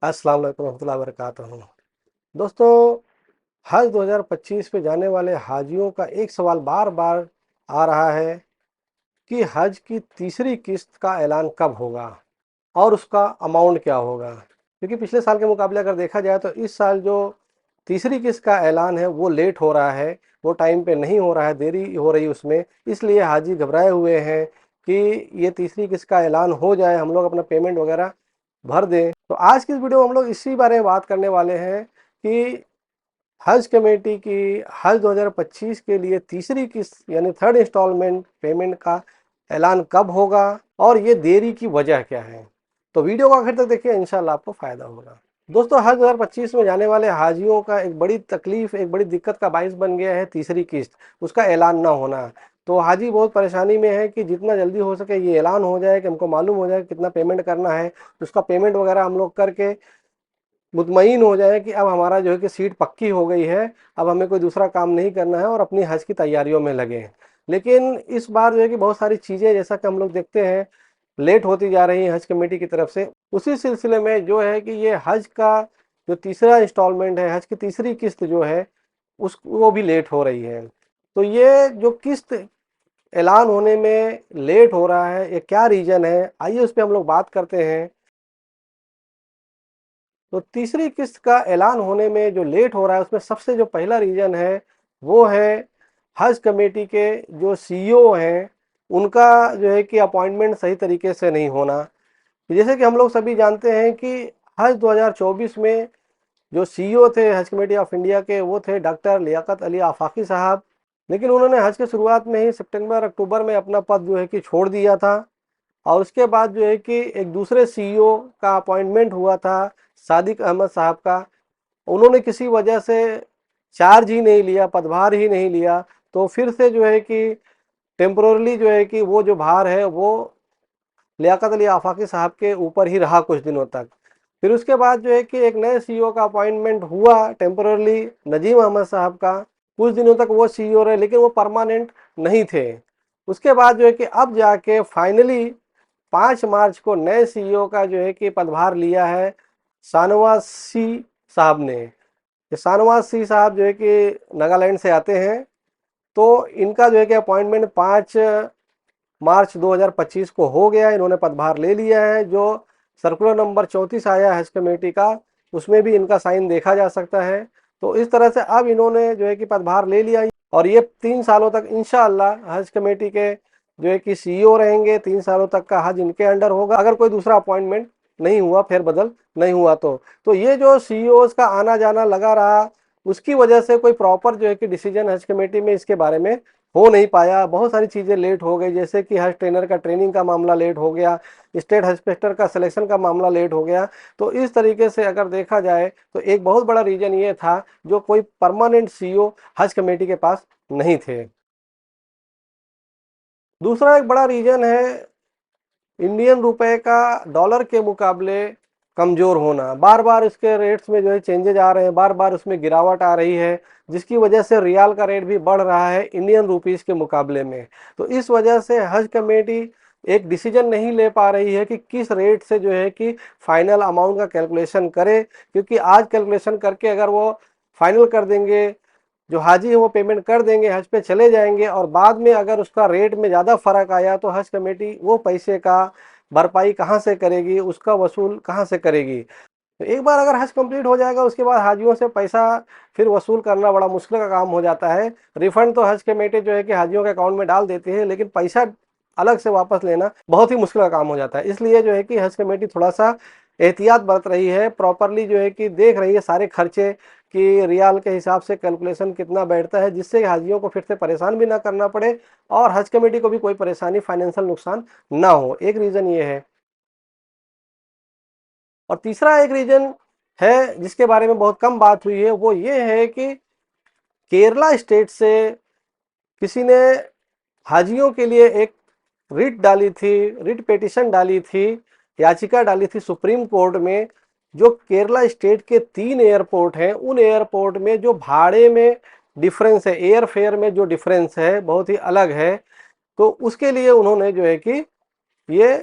अस्सलाम वालेकुम रहमतुल्लाहि व बरकातहू। दोस्तों, हज 2025 पे जाने वाले हाजियों का एक सवाल बार बार आ रहा है कि हज की तीसरी किस्त का ऐलान कब होगा और उसका अमाउंट क्या होगा। क्योंकि पिछले साल के मुकाबले अगर देखा जाए तो इस साल जो तीसरी किस्त का ऐलान है वो लेट हो रहा है, वो टाइम पे नहीं हो रहा है, देरी हो रही उसमें। इसलिए हाजी घबराए हुए हैं कि ये तीसरी किस्त का ऐलान हो जाए, हम लोग अपना पेमेंट वगैरह भर दें। तो आज की इस वीडियो में हम लोग इसी बारे में बात करने वाले हैं कि हज कमेटी की हज 2025 के लिए तीसरी किस्त यानी थर्ड इंस्टॉलमेंट पेमेंट का ऐलान कब होगा और ये देरी की वजह क्या है। तो वीडियो को आखिर तक देखिए, इंशाल्लाह आपको फ़ायदा होगा। दोस्तों, हज 2025 में जाने वाले हाजियों का एक बड़ी तकलीफ, एक बड़ी दिक्कत का बाइस बन गया है तीसरी किस्त, उसका ऐलान ना होना। तो हाजी बहुत परेशानी में है कि जितना जल्दी हो सके ये ऐलान हो जाए, कि हमको मालूम हो जाए कितना पेमेंट करना है, उसका पेमेंट वगैरह हम लोग करके मुतमईन हो जाए कि अब हमारा जो है कि सीट पक्की हो गई है, अब हमें कोई दूसरा काम नहीं करना है और अपनी हज की तैयारियों में लगे। लेकिन इस बार जो है कि बहुत सारी चीज़ें, जैसा कि हम लोग देखते हैं, लेट होती जा रही है हज कमेटी की तरफ से। उसी सिलसिले में जो है कि ये हज का जो तीसरा इंस्टॉलमेंट है, हज की तीसरी किस्त जो है उस वो भी लेट हो रही है। तो ये जो किस्त ऐलान होने में लेट हो रहा है, ये क्या रीज़न है, आइए उस पर हम लोग बात करते हैं। तो तीसरी किस्त का ऐलान होने में जो लेट हो रहा है उसमें सबसे जो पहला रीज़न है वो है हज कमेटी के जो सीईओ हैं, उनका जो है कि अपॉइंटमेंट सही तरीके से नहीं होना। जैसे कि हम लोग सभी जानते हैं कि हज 2024 में जो सीईओ थे हज कमेटी ऑफ इंडिया के, वो थे डॉक्टर लियाकत अली आफाकी साहब। लेकिन उन्होंने हज के शुरुआत में ही सितंबर अक्टूबर में अपना पद जो है कि छोड़ दिया था। और उसके बाद जो है कि एक दूसरे सीईओ का अपॉइंटमेंट हुआ था, सादिक अहमद साहब का। उन्होंने किसी वजह से चार्ज ही नहीं लिया, पदभार ही नहीं लिया। तो फिर से जो है कि टेम्पोरली जो है कि वो जो भार है वो लियाकत अली आफाकी साहब के ऊपर ही रहा कुछ दिनों तक। फिर उसके बाद जो है कि एक नए सीईओ का अपॉइंटमेंट हुआ टेम्पोरली, नजीम अहमद साहब का। कुछ दिनों तक वो सीईओ रहे लेकिन वो परमानेंट नहीं थे। उसके बाद जो है कि अब जाके फाइनली 5 मार्च को नए सीईओ का जो है कि पदभार लिया है शाहनवाज सी साहब ने। ये शाहनवाज सी साहब जो है कि नागालैंड से आते हैं। तो इनका जो है कि अपॉइंटमेंट 5 मार्च 2025 को हो गया, इन्होंने पदभार ले लिया है। जो सर्कुलर नंबर 34 आया हज कमेटी का, उसमें भी इनका साइन देखा जा सकता है। तो इस तरह से अब इन्होंने जो है कि पदभार ले लिया और ये 3 सालों तक इंशाअल्लाह हज कमेटी के जो है कि सीईओ रहेंगे। 3 सालों तक का हज इनके अंडर होगा, अगर कोई दूसरा अपॉइंटमेंट नहीं हुआ, फेरबदल नहीं हुआ तो ये जो सीईओ का आना जाना लगा रहा, उसकी वजह से कोई प्रॉपर जो है कि डिसीजन हज कमेटी में इसके बारे में हो नहीं पाया। बहुत सारी चीज़ें लेट हो गई, जैसे कि हज ट्रेनर का ट्रेनिंग का मामला लेट हो गया, स्टेट हज इंस्पेक्टर का सिलेक्शन का मामला लेट हो गया। तो इस तरीके से अगर देखा जाए तो एक बहुत बड़ा रीज़न ये था, जो कोई परमानेंट सीईओ हज कमेटी के पास नहीं थे। दूसरा एक बड़ा रीज़न है इंडियन रुपए का डॉलर के मुकाबले कमज़ोर होना। बार बार इसके रेट्स में जो है चेंजेज आ रहे हैं, बार बार उसमें गिरावट आ रही है, जिसकी वजह से रियाल का रेट भी बढ़ रहा है इंडियन रुपीस के मुकाबले में। तो इस वजह से हज कमेटी एक डिसीजन नहीं ले पा रही है कि किस रेट से जो है कि फाइनल अमाउंट का कैलकुलेशन करे। क्योंकि आज कैलकुलेशन करके अगर वो फाइनल कर देंगे, जो हाजी है वो पेमेंट कर देंगे, हज पे चले जाएंगे, और बाद में अगर उसका रेट में ज़्यादा फ़र्क आया तो हज कमेटी वो पैसे का भरपाई कहाँ से करेगी, उसका वसूल कहाँ से करेगी। तो एक बार अगर हज कंप्लीट हो जाएगा, उसके बाद हाजियों से पैसा फिर वसूल करना बड़ा मुश्किल का काम हो जाता है। रिफंड तो हज कमेटी जो है कि हाजियों के अकाउंट में डाल देती है, लेकिन पैसा अलग से वापस लेना बहुत ही मुश्किल का काम हो जाता है। इसलिए जो है कि हज कमेटी थोड़ा सा एहतियात बरत रही है, प्रॉपरली जो है कि देख रही है सारे खर्चे कि रियाल के हिसाब से कैलकुलेशन कितना बैठता है, जिससे हाजियों को फिर से परेशान भी ना करना पड़े और हज कमेटी को भी कोई परेशानी, फाइनेंशियल नुकसान ना हो। एक रीज़न ये है। और तीसरा एक रीज़न है जिसके बारे में बहुत कम बात हुई है, वो ये है कि केरला स्टेट से किसी ने हाजियों के लिए एक रिट डाली थी, रिट पिटीशन डाली थी, याचिका डाली थी सुप्रीम कोर्ट में। जो केरला स्टेट के 3 एयरपोर्ट हैं, उन एयरपोर्ट में जो भाड़े में डिफरेंस है, एयर फेयर में जो डिफरेंस है बहुत ही अलग है। तो उसके लिए उन्होंने जो है कि ये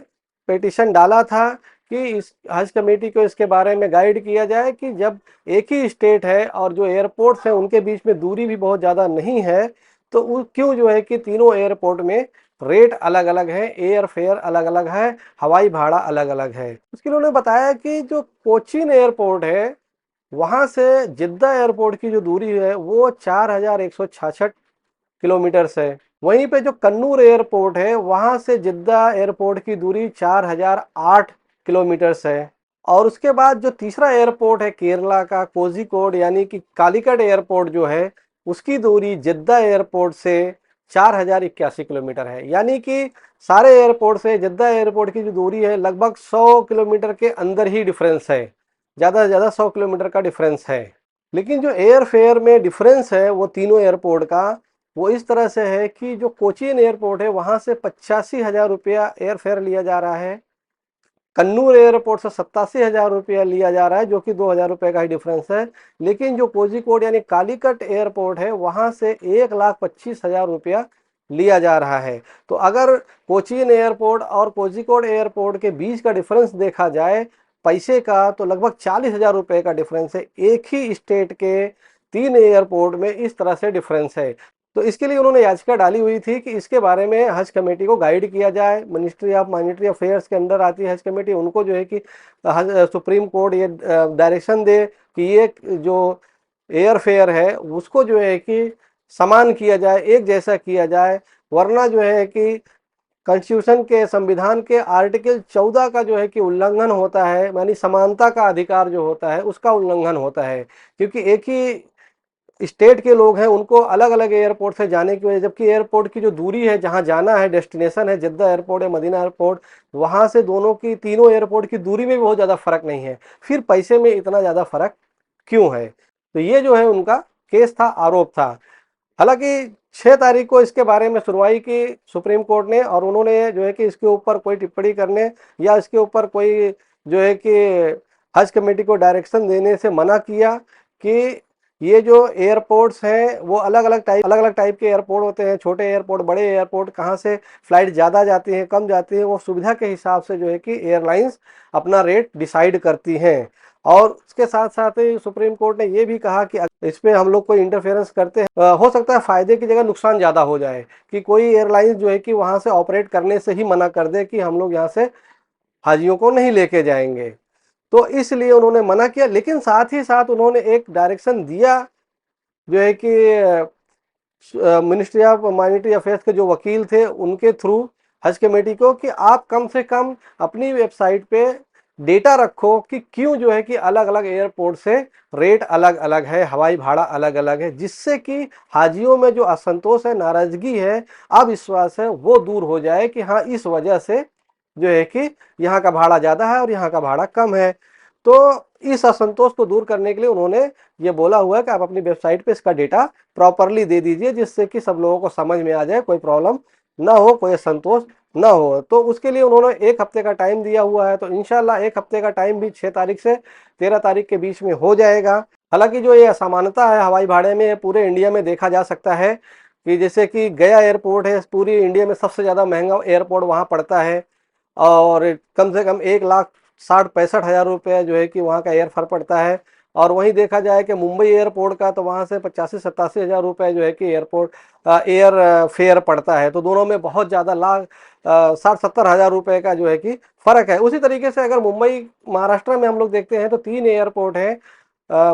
पिटीशन डाला था कि इस हज कमेटी को इसके बारे में गाइड किया जाए कि जब एक ही स्टेट है और जो एयरपोर्ट्स हैं उनके बीच में दूरी भी बहुत ज़्यादा नहीं है, तो क्यों जो है कि तीनों एयरपोर्ट में रेट अलग अलग है, एयर फेयर अलग अलग है, हवाई भाड़ा अलग अलग है। उसके लिए उन्होंने बताया कि जो कोचीन एयरपोर्ट है वहाँ से जिद्दा एयरपोर्ट की जो दूरी है वो 4166 किलोमीटर्स है। वहीं पे जो कन्नूर एयरपोर्ट है वहाँ से जिद्दा एयरपोर्ट की दूरी 4008 किलोमीटर्स है। और उसके बाद जो तीसरा एयरपोर्ट है केरला का कोझिकोड यानी कि कालीकट एयरपोर्ट जो है उसकी दूरी जिद्दा एयरपोर्ट से 4081 किलोमीटर है। यानी कि सारे एयरपोर्ट से जिद्दा एयरपोर्ट की जो दूरी है लगभग 100 किलोमीटर के अंदर ही डिफरेंस है, ज़्यादा से ज़्यादा 100 किलोमीटर का डिफरेंस है। लेकिन जो एयर फेयर में डिफरेंस है वो तीनों एयरपोर्ट का वो इस तरह से है कि जो कोचीन एयरपोर्ट है वहाँ से 85,000 रुपया एयर फेयर लिया जा रहा है, कन्नूर एयरपोर्ट से 87,000 रुपया लिया जा रहा है जो कि 2,000 रुपये का ही डिफरेंस है। लेकिन जो कोझिकोड यानी कालीकट एयरपोर्ट है वहाँ से 1,25,000 रुपया लिया जा रहा है। तो अगर कोचीन एयरपोर्ट और कोझिकोड एयरपोर्ट के बीच का डिफरेंस देखा जाए पैसे का तो लगभग 40,000 रुपये का डिफरेंस है। एक ही स्टेट के 3 एयरपोर्ट में इस तरह से डिफरेंस है। तो इसके लिए उन्होंने याचिका डाली हुई थी कि इसके बारे में हज कमेटी को गाइड किया जाए। मिनिस्ट्री ऑफ मॉनेटरी अफेयर्स के अंडर आती है हज कमेटी, उनको जो है कि सुप्रीम कोर्ट ये डायरेक्शन दे कि ये जो एयर फेयर है उसको जो है कि समान किया जाए, एक जैसा किया जाए, वरना जो है कि कॉन्स्टिट्यूशन के संविधान के आर्टिकल 14 का जो है कि उल्लंघन होता है, यानी समानता का अधिकार जो होता है उसका उल्लंघन होता है। क्योंकि एक ही स्टेट के लोग हैं उनको अलग अलग एयरपोर्ट से जाने की वजह, जबकि एयरपोर्ट की जो दूरी है जहां जाना है डेस्टिनेशन है जिद्दा एयरपोर्ट है मदीना एयरपोर्ट, वहां से दोनों की तीनों एयरपोर्ट की दूरी में भी बहुत ज़्यादा फर्क नहीं है, फिर पैसे में इतना ज़्यादा फर्क क्यों है। तो ये जो है उनका केस था, आरोप था। हालांकि 6 तारीख को इसके बारे में सुनवाई की सुप्रीम कोर्ट ने और उन्होंने जो है कि इसके ऊपर कोई टिप्पणी करने या इसके ऊपर कोई जो है कि हज कमेटी को डायरेक्शन देने से मना किया कि ये जो एयरपोर्ट्स हैं वो अलग अलग टाइप के एयरपोर्ट होते हैं, छोटे एयरपोर्ट, बड़े एयरपोर्ट, कहाँ से फ्लाइट ज़्यादा जाती हैं कम जाती हैं वो सुविधा के हिसाब से जो है कि एयरलाइंस अपना रेट डिसाइड करती हैं। और उसके साथ साथ ही सुप्रीम कोर्ट ने ये भी कहा कि इस पे हम लोग कोई इंटरफेरेंस करते हैं हो सकता है फायदे की जगह नुकसान ज़्यादा हो जाए, कि कोई एयरलाइंस जो है कि वहाँ से ऑपरेट करने से ही मना कर दे कि हम लोग यहाँ से हाजियों को नहीं लेके जाएंगे, तो इसलिए उन्होंने मना किया। लेकिन साथ ही साथ उन्होंने एक डायरेक्शन दिया जो है कि मिनिस्ट्री ऑफ मॉनेटरी अफेयर्स के जो वकील थे उनके थ्रू हज कमेटी को कि आप कम से कम अपनी वेबसाइट पे डेटा रखो कि क्यों जो है कि अलग अलग एयरपोर्ट से रेट अलग अलग है, हवाई भाड़ा अलग अलग है, जिससे कि हाजियों में जो असंतोष है, नाराजगी है, अविश्वास है वो दूर हो जाए कि हाँ इस वजह से जो है कि यहाँ का भाड़ा ज़्यादा है और यहाँ का भाड़ा कम है। तो इस असंतोष को दूर करने के लिए उन्होंने ये बोला हुआ है कि आप अपनी वेबसाइट पे इसका डेटा प्रॉपरली दे दीजिए जिससे कि सब लोगों को समझ में आ जाए, कोई प्रॉब्लम ना हो, कोई असंतोष ना हो। तो उसके लिए उन्होंने 1 हफ्ते का टाइम दिया हुआ है, तो इंशाल्लाह 1 हफ्ते का टाइम भी 6 तारीख से 13 तारीख के बीच में हो जाएगा। हालांकि जो ये असमानता है हवाई भाड़े में पूरे इंडिया में देखा जा सकता है कि जैसे कि गया एयरपोर्ट है पूरी इंडिया में सबसे ज़्यादा महंगा एयरपोर्ट वहाँ पड़ता है और कम से कम 1,60,65,000 रुपये जो है कि वहाँ का एयर फेयर पड़ता है। और वहीं देखा जाए कि मुंबई एयरपोर्ट का तो वहाँ से 85-87 हज़ार रुपये जो है कि एयर फेयर पड़ता है। तो दोनों में बहुत ज़्यादा 60-70 हज़ार रुपये का जो है कि फ़र्क है। उसी तरीके से अगर मुंबई महाराष्ट्र में हम लोग देखते हैं तो 3 एयरपोर्ट हैं,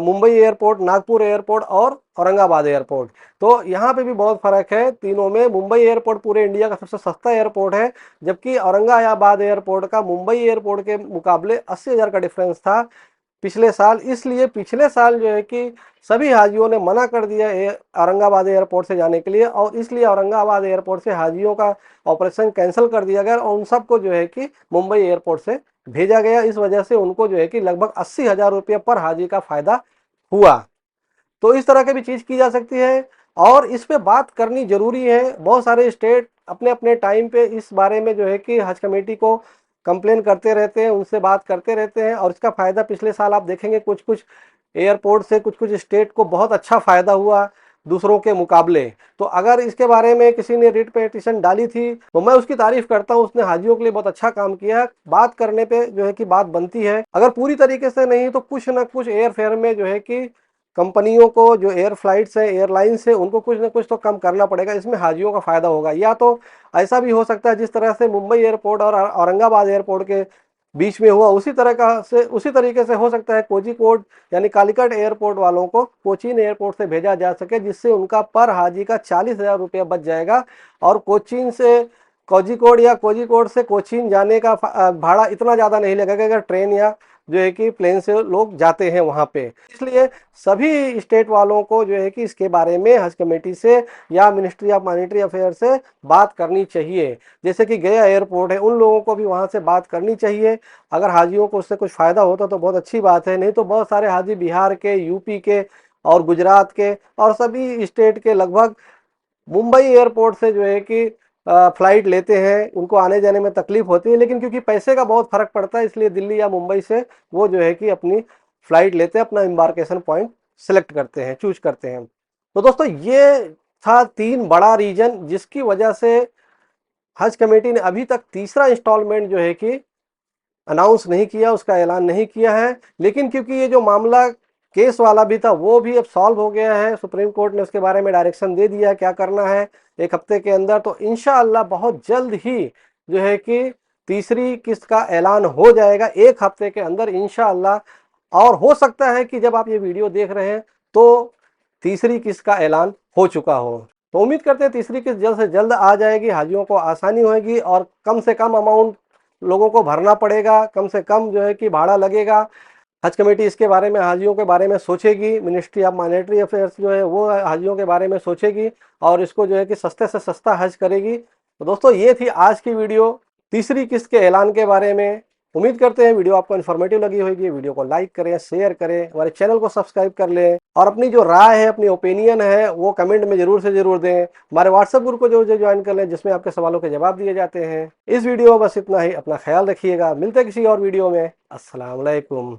मुंबई एयरपोर्ट, नागपुर एयरपोर्ट और औरंगाबाद एयरपोर्ट। तो यहाँ पे भी बहुत फ़र्क है तीनों में। मुंबई एयरपोर्ट पूरे इंडिया का सबसे सस्ता एयरपोर्ट है, जबकि औरंगाबाद एयरपोर्ट का मुंबई एयरपोर्ट के मुकाबले 80,000 का डिफरेंस था पिछले साल। इसलिए पिछले साल जो है कि सभी हाजियों ने मना कर दिया औरंगाबाद एयरपोर्ट से जाने के लिए, और इसलिए औरंगाबाद एयरपोर्ट से हाजियों का ऑपरेशन कैंसिल कर दिया गया और उन सबको जो है कि मुंबई एयरपोर्ट से भेजा गया। इस वजह से उनको जो है कि लगभग 80,000 रुपये पर हाजी का फायदा हुआ। तो इस तरह की भी चीज़ की जा सकती है और इस पे बात करनी जरूरी है। बहुत सारे स्टेट अपने अपने टाइम पे इस बारे में जो है कि हज कमेटी को कंप्लेन करते रहते हैं, उनसे बात करते रहते हैं और इसका फ़ायदा पिछले साल आप देखेंगे कुछ कुछ एयरपोर्ट से कुछ कुछ स्टेट को बहुत अच्छा फ़ायदा हुआ। दूसरों के मुकाबले। तो अगर इसके बारे में किसी ने रिट पिटीशन डाली थी तो मैं उसकी तारीफ करता हूँ, उसने हाजियों के लिए बहुत अच्छा काम किया। बात करने पे जो है कि बात बनती है, अगर पूरी तरीके से नहीं तो कुछ ना कुछ एयर फेयर में जो है कि कंपनियों को, जो एयर फ्लाइट्स है, एयरलाइंस है, उनको कुछ ना कुछ तो कम करना पड़ेगा। इसमें हाजियों का फायदा होगा। या तो ऐसा भी हो सकता है जिस तरह से मुंबई एयरपोर्ट और औरंगाबाद एयरपोर्ट के बीच में हुआ, उसी तरीके से हो सकता है कोझिकोड यानी कालीकट एयरपोर्ट वालों को कोचीन एयरपोर्ट से भेजा जा सके, जिससे उनका पर हाजी का 40,000 रुपया बच जाएगा। और कोचीन से कोझिकोड या कोझिकोड से कोचीन जाने का भाड़ा इतना ज़्यादा नहीं लगेगा अगर ट्रेन या जो है कि प्लेन से लोग जाते हैं वहाँ पे। इसलिए सभी स्टेट वालों को जो है कि इसके बारे में हज कमेटी से या मिनिस्ट्री ऑफ मॉनेटरी अफेयर से बात करनी चाहिए। जैसे कि गया एयरपोर्ट है, उन लोगों को भी वहाँ से बात करनी चाहिए। अगर हाजियों को उससे कुछ फ़ायदा होता तो बहुत अच्छी बात है, नहीं तो बहुत सारे हाजी बिहार के, यूपी के और गुजरात के और सभी स्टेट के लगभग मुंबई एयरपोर्ट से जो है कि फ्लाइट लेते हैं। उनको आने जाने में तकलीफ होती है, लेकिन क्योंकि पैसे का बहुत फर्क पड़ता है इसलिए दिल्ली या मुंबई से वो जो है कि अपनी फ्लाइट लेते हैं, अपना एम्बार्केशन पॉइंट सेलेक्ट करते हैं, चूज करते हैं। तो दोस्तों ये था 3 बड़ा रीजन जिसकी वजह से हज कमेटी ने अभी तक तीसरा इंस्टॉलमेंट जो है कि अनाउंस नहीं किया, उसका ऐलान नहीं किया है। लेकिन क्योंकि ये जो मामला केस वाला भी था वो भी अब सॉल्व हो गया है, सुप्रीम कोर्ट ने उसके बारे में डायरेक्शन दे दिया क्या करना है 1 हफ्ते के अंदर। तो इंशाअल्लाह बहुत जल्द ही जो है कि तीसरी किस्त का ऐलान हो जाएगा 1 हफ्ते के अंदर इंशाअल्लाह। और हो सकता है कि जब आप ये वीडियो देख रहे हैं तो तीसरी किस्त का ऐलान हो चुका हो। तो उम्मीद करते हैं तीसरी किस्त जल्द से जल्द आ जाएगी, हाजियों को आसानी होगी और कम से कम अमाउंट लोगों को भरना पड़ेगा, कम से कम जो है कि भाड़ा लगेगा। हज कमेटी इसके बारे में, हाजियों के बारे में सोचेगी। मिनिस्ट्री ऑफ मॉनेटरी अफेयर्स जो है वो हाजियों के बारे में सोचेगी और इसको जो है कि सस्ते से सस्ता हज करेगी। तो दोस्तों ये थी आज की वीडियो तीसरी किस्त के ऐलान के बारे में। उम्मीद करते हैं वीडियो आपको इन्फॉर्मेटिव लगी होगी। वीडियो को लाइक करें, शेयर करें, हमारे चैनल को सब्सक्राइब कर लें और अपनी जो राय है, अपनी ओपिनियन है वो कमेंट में जरूर से जरूर दें। हमारे व्हाट्सएप ग्रुप को जो ज्वाइन कर लें जिसमें आपके सवालों के जवाब दिए जाते हैं। इस वीडियो में बस इतना ही। अपना ख्याल रखिएगा, मिलते हैं किसी और वीडियो में। अस्सलाम वालेकुम।